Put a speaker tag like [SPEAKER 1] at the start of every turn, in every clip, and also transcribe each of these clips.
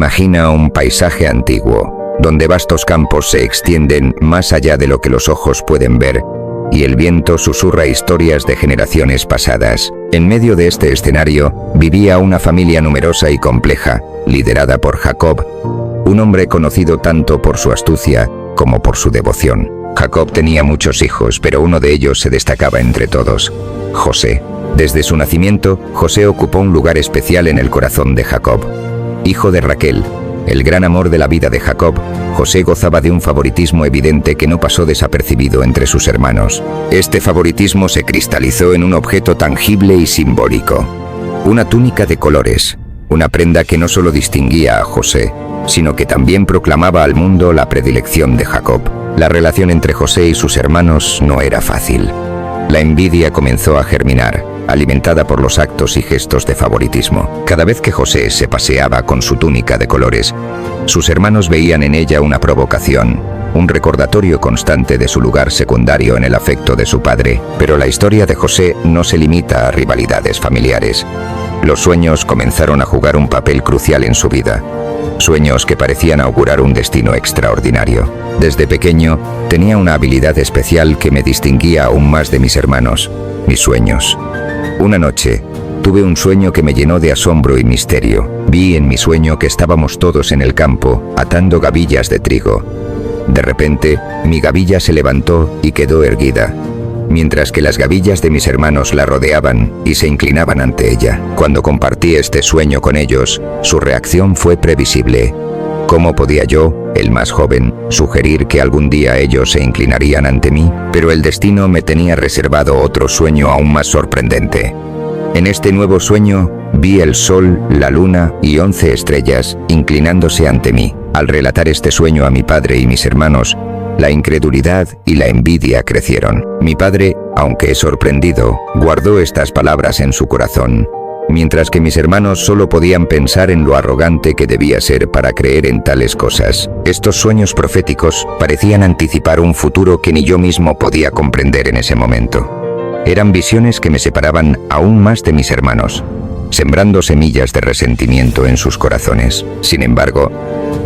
[SPEAKER 1] Imagina un paisaje antiguo, donde vastos campos se extienden más allá de lo que los ojos pueden ver, y el viento susurra historias de generaciones pasadas. En medio de este escenario, vivía una familia numerosa y compleja, liderada por Jacob, un hombre conocido tanto por su astucia como por su devoción. Jacob tenía muchos hijos, pero uno de ellos se destacaba entre todos: José. Desde su nacimiento, José ocupó un lugar especial en el corazón de Jacob. Hijo de Raquel, el gran amor de la vida de Jacob, José gozaba de un favoritismo evidente que no pasó desapercibido entre sus hermanos. Este favoritismo se cristalizó en un objeto tangible y simbólico: una túnica de colores, una prenda que no solo distinguía a José, sino que también proclamaba al mundo la predilección de Jacob. La relación entre José y sus hermanos no era fácil. La envidia comenzó a germinar, alimentada por los actos y gestos de favoritismo. Cada vez que José se paseaba con su túnica de colores, sus hermanos veían en ella una provocación, un recordatorio constante de su lugar secundario en el afecto de su padre. Pero la historia de José no se limita a rivalidades familiares. Los sueños comenzaron a jugar un papel crucial en su vida. Sueños que parecían augurar un destino extraordinario. Desde pequeño, tenía una habilidad especial que me distinguía aún más de mis hermanos: mis sueños. Una noche, tuve un sueño que me llenó de asombro y misterio. Vi en mi sueño que estábamos todos en el campo, atando gavillas de trigo. De repente, mi gavilla se levantó y quedó erguida, mientras que las gavillas de mis hermanos la rodeaban y se inclinaban ante ella. Cuando compartí este sueño con ellos, su reacción fue previsible. ¿Cómo podía yo, el más joven, sugerir que algún día ellos se inclinarían ante mí? Pero el destino me tenía reservado otro sueño aún más sorprendente. En este nuevo sueño, vi el sol, la luna y 11 estrellas inclinándose ante mí. Al relatar este sueño a mi padre y mis hermanos, la incredulidad y la envidia crecieron. Mi padre, aunque sorprendido, guardó estas palabras en su corazón, mientras que mis hermanos solo podían pensar en lo arrogante que debía ser para creer en tales cosas. Estos sueños proféticos parecían anticipar un futuro que ni yo mismo podía comprender en ese momento. Eran visiones que me separaban aún más de mis hermanos, sembrando semillas de resentimiento en sus corazones. Sin embargo,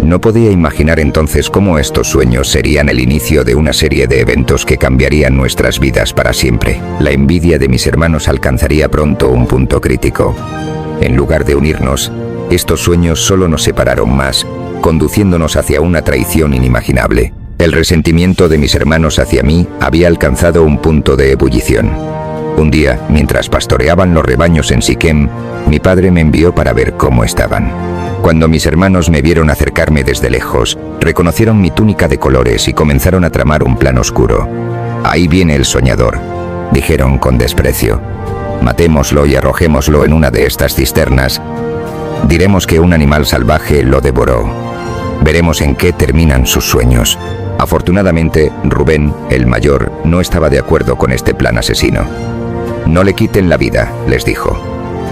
[SPEAKER 1] no podía imaginar entonces cómo estos sueños serían el inicio de una serie de eventos que cambiarían nuestras vidas para siempre. La envidia de mis hermanos alcanzaría pronto un punto crítico. En lugar de unirnos, estos sueños solo nos separaron más, conduciéndonos hacia una traición inimaginable. El resentimiento de mis hermanos hacia mí había alcanzado un punto de ebullición. Un día, mientras pastoreaban los rebaños en Siquem, mi padre me envió para ver cómo estaban. Cuando mis hermanos me vieron acercarme desde lejos, reconocieron mi túnica de colores y comenzaron a tramar un plan oscuro. «Ahí viene el soñador», dijeron con desprecio. «Matémoslo y arrojémoslo en una de estas cisternas. Diremos que un animal salvaje lo devoró. Veremos en qué terminan sus sueños». Afortunadamente, Rubén, el mayor, no estaba de acuerdo con este plan asesino. «No le quiten la vida», les dijo.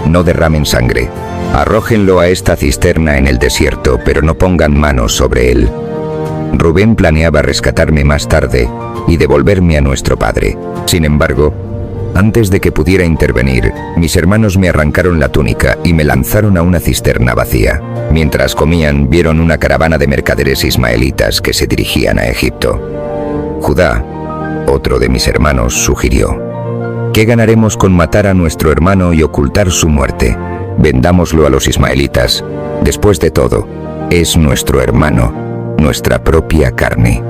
[SPEAKER 1] «No derramen sangre. Arrójenlo a esta cisterna en el desierto, pero no pongan manos sobre él». Rubén planeaba rescatarme más tarde y devolverme a nuestro padre. Sin embargo, antes de que pudiera intervenir, mis hermanos me arrancaron la túnica y me lanzaron a una cisterna vacía. Mientras comían, vieron una caravana de mercaderes ismaelitas que se dirigían a Egipto. Judá, otro de mis hermanos, sugirió: «¿Qué ganaremos con matar a nuestro hermano y ocultar su muerte? Vendámoslo a los ismaelitas. Después de todo, es nuestro hermano, nuestra propia carne».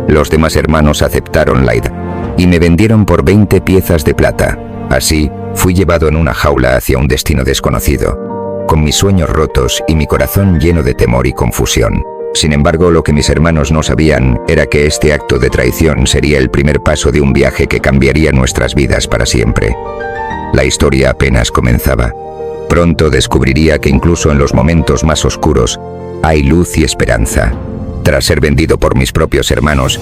[SPEAKER 1] Los demás hermanos aceptaron la idea y me vendieron por 20 piezas de plata. Así, fui llevado en una jaula hacia un destino desconocido, con mis sueños rotos y mi corazón lleno de temor y confusión. Sin embargo, lo que mis hermanos no sabían era que este acto de traición sería el primer paso de un viaje que cambiaría nuestras vidas para siempre. La historia apenas comenzaba. Pronto descubriría que incluso en los momentos más oscuros hay luz y esperanza. Tras ser vendido por mis propios hermanos,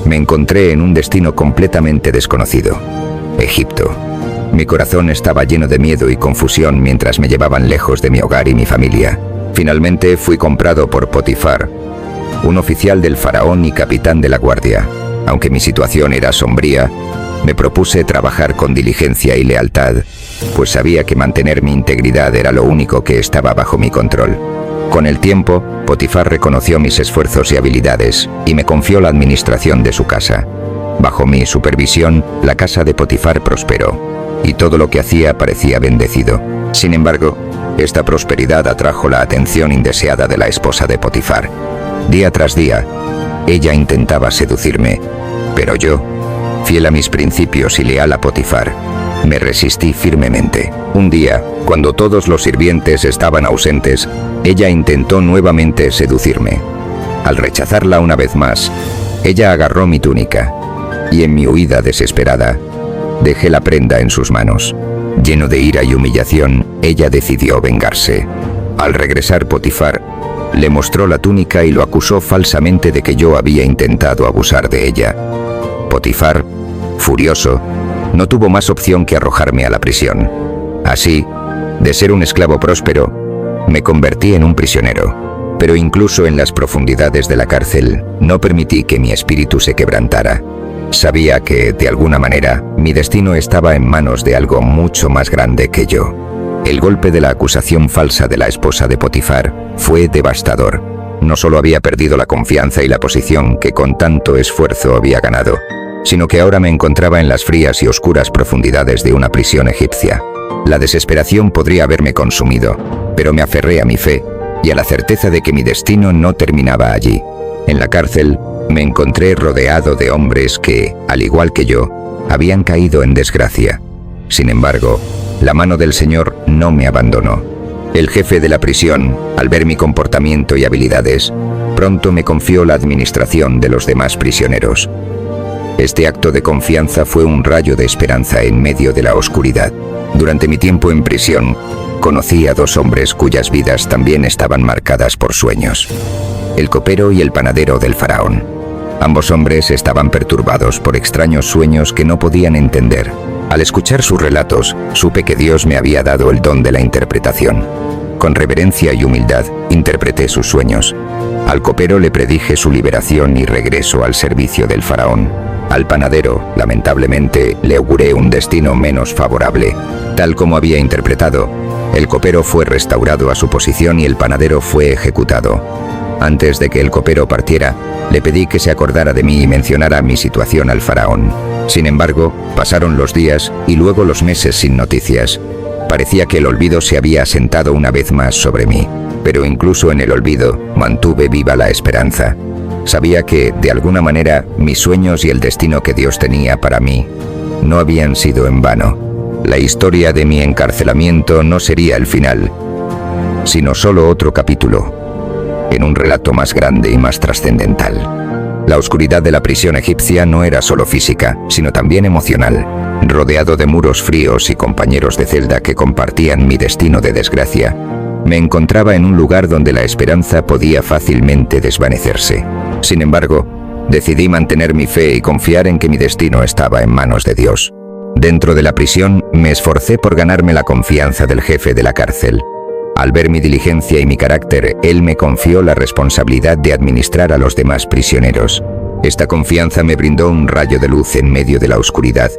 [SPEAKER 1] me encontré en un destino completamente desconocido: Egipto. Mi corazón estaba lleno de miedo y confusión mientras me llevaban lejos de mi hogar y mi familia. Finalmente fui comprado por Potifar, un oficial del faraón y capitán de la guardia. Aunque mi situación era sombría, me propuse trabajar con diligencia y lealtad, pues sabía que mantener mi integridad era lo único que estaba bajo mi control. Con el tiempo, Potifar reconoció mis esfuerzos y habilidades y me confió la administración de su casa. Bajo mi supervisión, la casa de Potifar prosperó, y todo lo que hacía parecía bendecido. Sin embargo, esta prosperidad atrajo la atención indeseada de la esposa de Potifar. Día tras día, ella intentaba seducirme, pero yo, fiel a mis principios y leal a Potifar, me resistí firmemente. Un día, cuando todos los sirvientes estaban ausentes, ella intentó nuevamente seducirme. Al rechazarla una vez más, ella agarró mi túnica, y en mi huida desesperada, dejé la prenda en sus manos. Lleno de ira y humillación, ella decidió vengarse. Al regresar Potifar, le mostró la túnica y lo acusó falsamente de que yo había intentado abusar de ella. Potifar, furioso, no tuvo más opción que arrojarme a la prisión. Así, de ser un esclavo próspero, me convertí en un prisionero. Pero incluso en las profundidades de la cárcel, no permití que mi espíritu se quebrantara. Sabía que, de alguna manera, mi destino estaba en manos de algo mucho más grande que yo. El golpe de la acusación falsa de la esposa de Potifar fue devastador. No solo había perdido la confianza y la posición que con tanto esfuerzo había ganado, sino que ahora me encontraba en las frías y oscuras profundidades de una prisión egipcia. La desesperación podría haberme consumido, pero me aferré a mi fe y a la certeza de que mi destino no terminaba allí. En la cárcel, me encontré rodeado de hombres que, al igual que yo, habían caído en desgracia. Sin embargo, la mano del Señor no me abandonó. El jefe de la prisión, al ver mi comportamiento y habilidades, pronto me confió la administración de los demás prisioneros. Este acto de confianza fue un rayo de esperanza en medio de la oscuridad. Durante mi tiempo en prisión, conocí a dos hombres cuyas vidas también estaban marcadas por sueños: el copero y el panadero del faraón. Ambos hombres estaban perturbados por extraños sueños que no podían entender. Al escuchar sus relatos, supe que Dios me había dado el don de la interpretación. Con reverencia y humildad, interpreté sus sueños. Al copero le predije su liberación y regreso al servicio del faraón. Al panadero, lamentablemente, le auguré un destino menos favorable. Tal como había interpretado, el copero fue restaurado a su posición y el panadero fue ejecutado. Antes de que el copero partiera, le pedí que se acordara de mí y mencionara mi situación al faraón. Sin embargo, pasaron los días y luego los meses sin noticias. Parecía que el olvido se había asentado una vez más sobre mí, pero incluso en el olvido mantuve viva la esperanza. Sabía que, de alguna manera, mis sueños y el destino que Dios tenía para mí no habían sido en vano. La historia de mi encarcelamiento no sería el final, sino solo otro capítulo en un relato más grande y más trascendental. La oscuridad de la prisión egipcia no era solo física, sino también emocional. Rodeado de muros fríos y compañeros de celda que compartían mi destino de desgracia, me encontraba en un lugar donde la esperanza podía fácilmente desvanecerse. Sin embargo, decidí mantener mi fe y confiar en que mi destino estaba en manos de Dios. Dentro de la prisión, me esforcé por ganarme la confianza del jefe de la cárcel. Al ver mi diligencia y mi carácter, él me confió la responsabilidad de administrar a los demás prisioneros. Esta confianza me brindó un rayo de luz en medio de la oscuridad,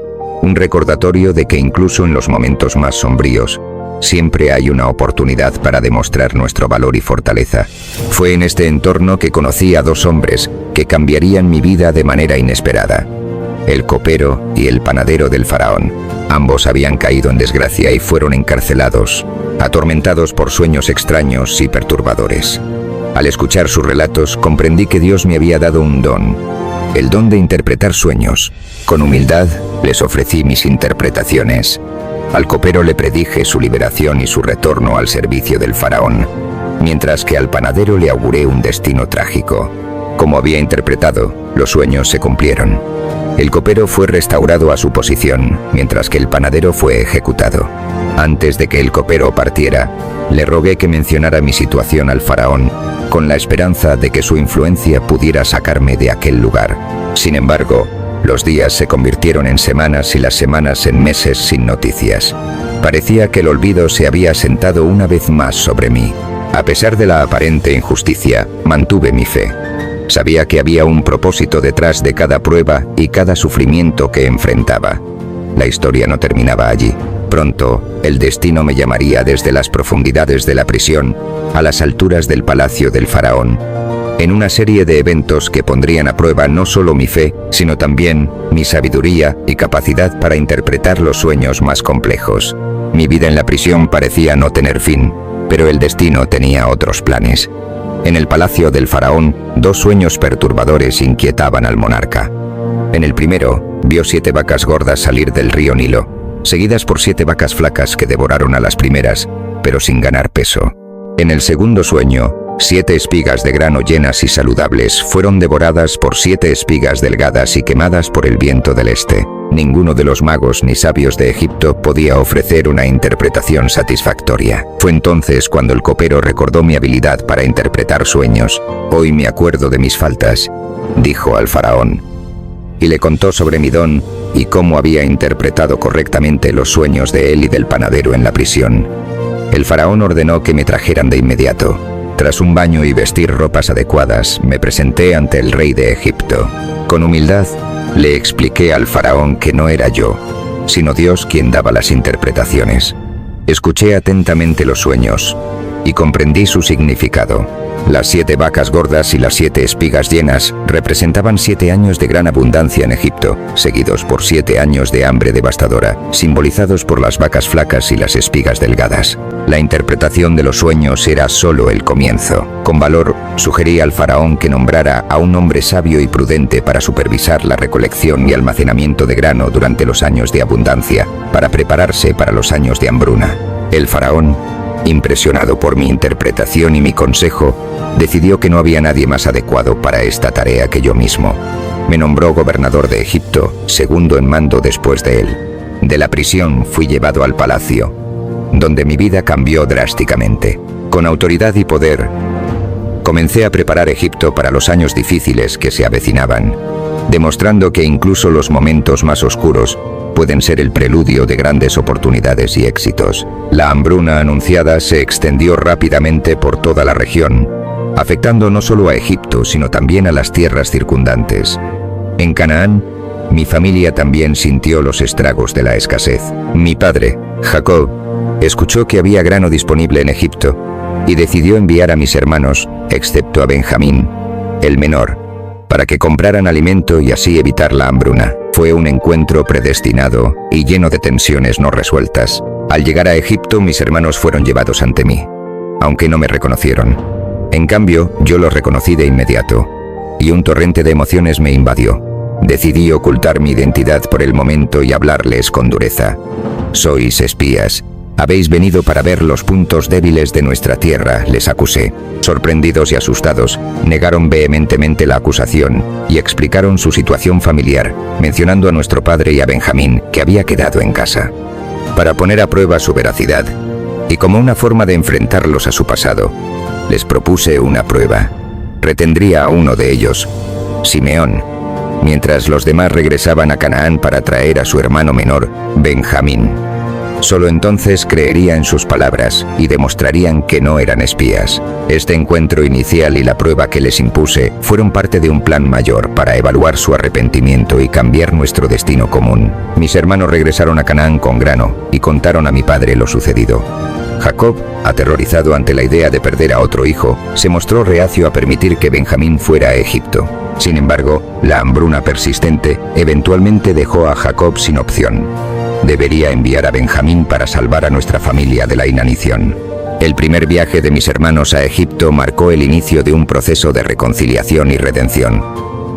[SPEAKER 1] un recordatorio de que incluso en los momentos más sombríos, siempre hay una oportunidad para demostrar nuestro valor y fortaleza. Fue en este entorno que conocí a dos hombres que cambiarían mi vida de manera inesperada: el copero y el panadero del faraón. Ambos habían caído en desgracia y fueron encarcelados, atormentados por sueños extraños y perturbadores. Al escuchar sus relatos, comprendí que Dios me había dado un don, el don de interpretar sueños. Con humildad, les ofrecí mis interpretaciones. Al copero le predije su liberación y su retorno al servicio del faraón, mientras que al panadero le auguré un destino trágico. Como había interpretado, los sueños se cumplieron. El copero fue restaurado a su posición, mientras que el panadero fue ejecutado. Antes de que el copero partiera, le rogué que mencionara mi situación al faraón, con la esperanza de que su influencia pudiera sacarme de aquel lugar. Sin embargo, los días se convirtieron en semanas y las semanas en meses sin noticias. Parecía que el olvido se había asentado una vez más sobre mí. A pesar de la aparente injusticia, mantuve mi fe. Sabía que había un propósito detrás de cada prueba y cada sufrimiento que enfrentaba. La historia no terminaba allí. Pronto, el destino me llamaría desde las profundidades de la prisión a las alturas del palacio del faraón, en una serie de eventos que pondrían a prueba no solo mi fe, sino también mi sabiduría y capacidad para interpretar los sueños más complejos. Mi vida en la prisión parecía no tener fin, pero el destino tenía otros planes. En el palacio del faraón, 2 sueños perturbadores inquietaban al monarca. En el primero, vio 7 vacas gordas salir del río Nilo, seguidas por 7 vacas flacas que devoraron a las primeras, pero sin ganar peso. En el segundo sueño, 7 espigas de grano llenas y saludables fueron devoradas por 7 espigas delgadas y quemadas por el viento del este. Ninguno de los magos ni sabios de Egipto podía ofrecer una interpretación satisfactoria. Fue entonces cuando el copero recordó mi habilidad para interpretar sueños. «Hoy me acuerdo de mis faltas», dijo al faraón. Y le contó sobre mi don y cómo había interpretado correctamente los sueños de él y del panadero en la prisión. El faraón ordenó que me trajeran de inmediato. Tras un baño y vestir ropas adecuadas, me presenté ante el rey de Egipto. Con humildad, le expliqué al faraón que no era yo, sino Dios quien daba las interpretaciones. Escuché atentamente los sueños y comprendí su significado. Las 7 vacas gordas y las 7 espigas llenas representaban 7 años de gran abundancia en Egipto, seguidos por 7 años de hambre devastadora, simbolizados por las vacas flacas y las espigas delgadas. La interpretación de los sueños era solo el comienzo. Con valor, sugerí al faraón que nombrara a un hombre sabio y prudente para supervisar la recolección y almacenamiento de grano durante los años de abundancia, para prepararse para los años de hambruna. El faraón, impresionado por mi interpretación y mi consejo, decidió que no había nadie más adecuado para esta tarea que yo mismo. Me nombró gobernador de Egipto, segundo en mando después de él. De la prisión fui llevado al palacio, donde mi vida cambió drásticamente. Con autoridad y poder, comencé a preparar Egipto para los años difíciles que se avecinaban, demostrando que incluso los momentos más oscuros pueden ser el preludio de grandes oportunidades y éxitos. La hambruna anunciada se extendió rápidamente por toda la región, afectando no solo a Egipto, sino también a las tierras circundantes. En Canaán, mi familia también sintió los estragos de la escasez. Mi padre, Jacob, escuchó que había grano disponible en Egipto y decidió enviar a mis hermanos, excepto a Benjamín, el menor, para que compraran alimento y así evitar la hambruna. Fue un encuentro predestinado y lleno de tensiones no resueltas. Al llegar a Egipto, mis hermanos fueron llevados ante mí, aunque no me reconocieron. En cambio, yo los reconocí de inmediato, y un torrente de emociones me invadió. Decidí ocultar mi identidad por el momento y hablarles con dureza. «Sois espías. Habéis venido para ver los puntos débiles de nuestra tierra», les acusé. Sorprendidos y asustados, negaron vehementemente la acusación y explicaron su situación familiar, mencionando a nuestro padre y a Benjamín, que había quedado en casa. Para poner a prueba su veracidad, y como una forma de enfrentarlos a su pasado, les propuse una prueba. Retendría a uno de ellos, Simeón, mientras los demás regresaban a Canaán para traer a su hermano menor, Benjamín. Solo entonces creería en sus palabras y demostrarían que no eran espías. Este encuentro inicial y la prueba que les impuse fueron parte de un plan mayor para evaluar su arrepentimiento y cambiar nuestro destino común. Mis hermanos regresaron a Canaán con grano y contaron a mi padre lo sucedido. Jacob, aterrorizado ante la idea de perder a otro hijo, se mostró reacio a permitir que Benjamín fuera a Egipto. Sin embargo, la hambruna persistente eventualmente dejó a Jacob sin opción. Debería enviar a Benjamín para salvar a nuestra familia de la inanición. El primer viaje de mis hermanos a Egipto marcó el inicio de un proceso de reconciliación y redención.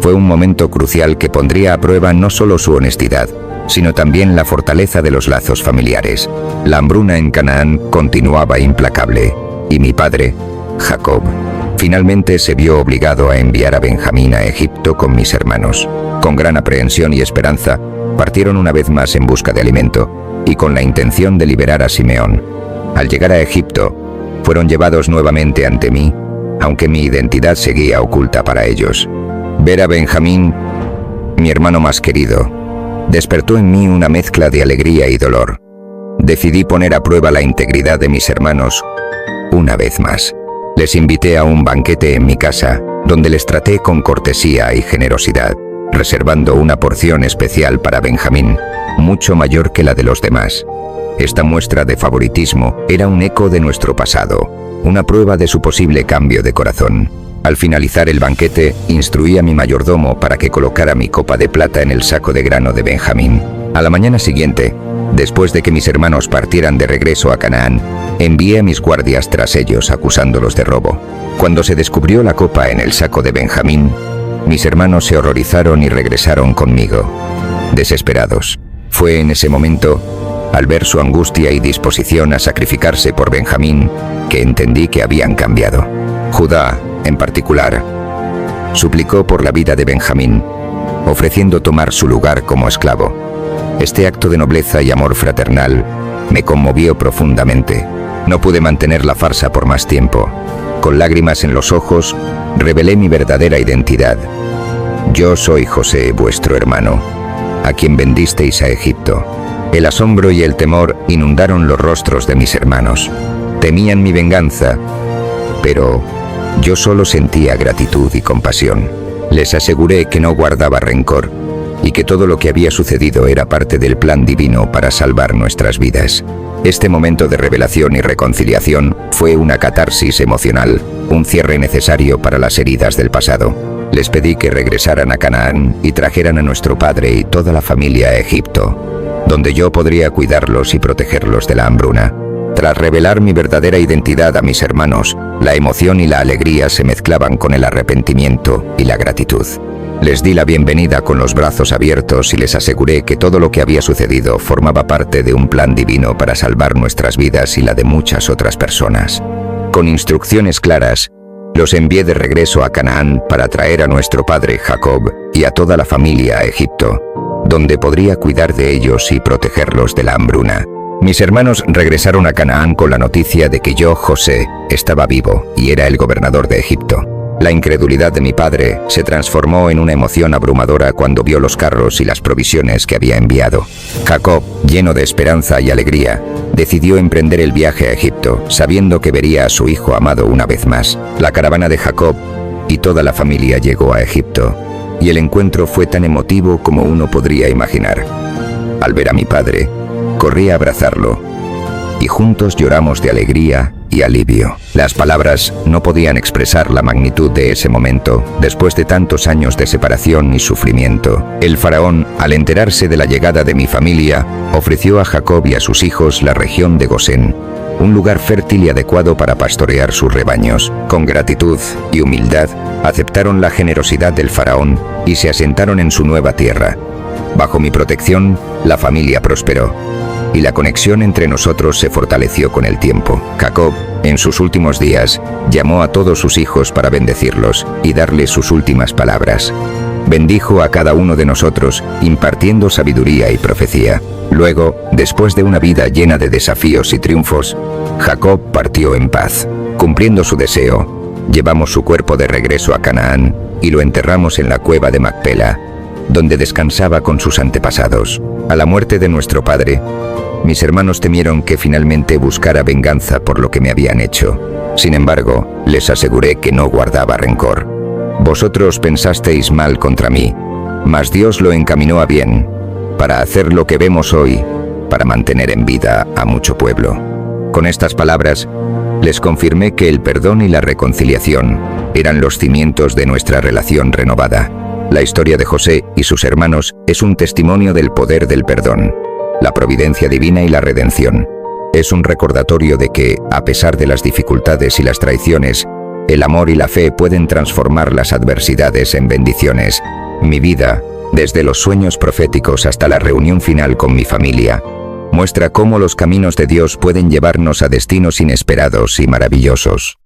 [SPEAKER 1] Fue un momento crucial que pondría a prueba no solo su honestidad, sino también la fortaleza de los lazos familiares. La hambruna en Canaán continuaba implacable, y mi padre, Jacob, finalmente se vio obligado a enviar a Benjamín a Egipto con mis hermanos. Con gran aprehensión y esperanza, partieron una vez más en busca de alimento, y con la intención de liberar a Simeón. Al llegar a Egipto, fueron llevados nuevamente ante mí, aunque mi identidad seguía oculta para ellos. Ver a Benjamín, mi hermano más querido, despertó en mí una mezcla de alegría y dolor. Decidí poner a prueba la integridad de mis hermanos una vez más. Les invité a un banquete en mi casa, donde les traté con cortesía y generosidad, reservando una porción especial para Benjamín, mucho mayor que la de los demás. Esta muestra de favoritismo era un eco de nuestro pasado, una prueba de su posible cambio de corazón. Al finalizar el banquete, instruí a mi mayordomo para que colocara mi copa de plata en el saco de grano de Benjamín. A la mañana siguiente, después de que mis hermanos partieran de regreso a Canaán, envié a mis guardias tras ellos acusándolos de robo. Cuando se descubrió la copa en el saco de Benjamín, mis hermanos se horrorizaron y regresaron conmigo, desesperados. Fue en ese momento, al ver su angustia y disposición a sacrificarse por Benjamín, que entendí que habían cambiado. Judá, en particular, suplicó por la vida de Benjamín, ofreciendo tomar su lugar como esclavo. Este acto de nobleza y amor fraternal me conmovió profundamente. No pude mantener la farsa por más tiempo. Con lágrimas en los ojos, revelé mi verdadera identidad. Yo soy José, vuestro hermano, a quien vendisteis a Egipto. El asombro y el temor inundaron los rostros de mis hermanos. Temían mi venganza, pero yo solo sentía gratitud y compasión. Les aseguré que no guardaba rencor y que todo lo que había sucedido era parte del plan divino para salvar nuestras vidas. Este momento de revelación y reconciliación fue una catarsis emocional, un cierre necesario para las heridas del pasado. Les pedí que regresaran a Canaán y trajeran a nuestro padre y toda la familia a Egipto, donde yo podría cuidarlos y protegerlos de la hambruna. Tras revelar mi verdadera identidad a mis hermanos, la emoción y la alegría se mezclaban con el arrepentimiento y la gratitud. Les di la bienvenida con los brazos abiertos y les aseguré que todo lo que había sucedido formaba parte de un plan divino para salvar nuestras vidas y la de muchas otras personas. Con instrucciones claras, los envié de regreso a Canaán para traer a nuestro padre Jacob y a toda la familia a Egipto, donde podría cuidar de ellos y protegerlos de la hambruna. Mis hermanos regresaron a Canaán con la noticia de que yo, José, estaba vivo y era el gobernador de Egipto. La incredulidad de mi padre se transformó en una emoción abrumadora cuando vio los carros y las provisiones que había enviado. Jacob, lleno de esperanza y alegría, decidió emprender el viaje a Egipto, sabiendo que vería a su hijo amado una vez más. La caravana de Jacob y toda la familia llegó a Egipto, y el encuentro fue tan emotivo como uno podría imaginar. Al ver a mi padre, corrí a abrazarlo, y juntos lloramos de alegría y alivio. Las palabras no podían expresar la magnitud de ese momento, después de tantos años de separación y sufrimiento. El faraón, al enterarse de la llegada de mi familia, ofreció a Jacob y a sus hijos la región de Gosén, un lugar fértil y adecuado para pastorear sus rebaños. Con gratitud y humildad, aceptaron la generosidad del faraón y se asentaron en su nueva tierra. Bajo mi protección, la familia prosperó, y la conexión entre nosotros se fortaleció con el tiempo. Jacob, en sus últimos días, llamó a todos sus hijos para bendecirlos y darles sus últimas palabras. Bendijo a cada uno de nosotros, impartiendo sabiduría y profecía. Luego, después de una vida llena de desafíos y triunfos, Jacob partió en paz. Cumpliendo su deseo, llevamos su cuerpo de regreso a Canaán y lo enterramos en la cueva de Macpela, donde descansaba con sus antepasados. A la muerte de nuestro padre, mis hermanos temieron que finalmente buscara venganza por lo que me habían hecho. Sin embargo, les aseguré que no guardaba rencor. Vosotros pensasteis mal contra mí, mas Dios lo encaminó a bien, para hacer lo que vemos hoy, para mantener en vida a mucho pueblo. Con estas palabras, les confirmé que el perdón y la reconciliación eran los cimientos de nuestra relación renovada. La historia de José y sus hermanos es un testimonio del poder del perdón, la providencia divina y la redención. Es un recordatorio de que, a pesar de las dificultades y las traiciones, el amor y la fe pueden transformar las adversidades en bendiciones. Mi vida, desde los sueños proféticos hasta la reunión final con mi familia, muestra cómo los caminos de Dios pueden llevarnos a destinos inesperados y maravillosos.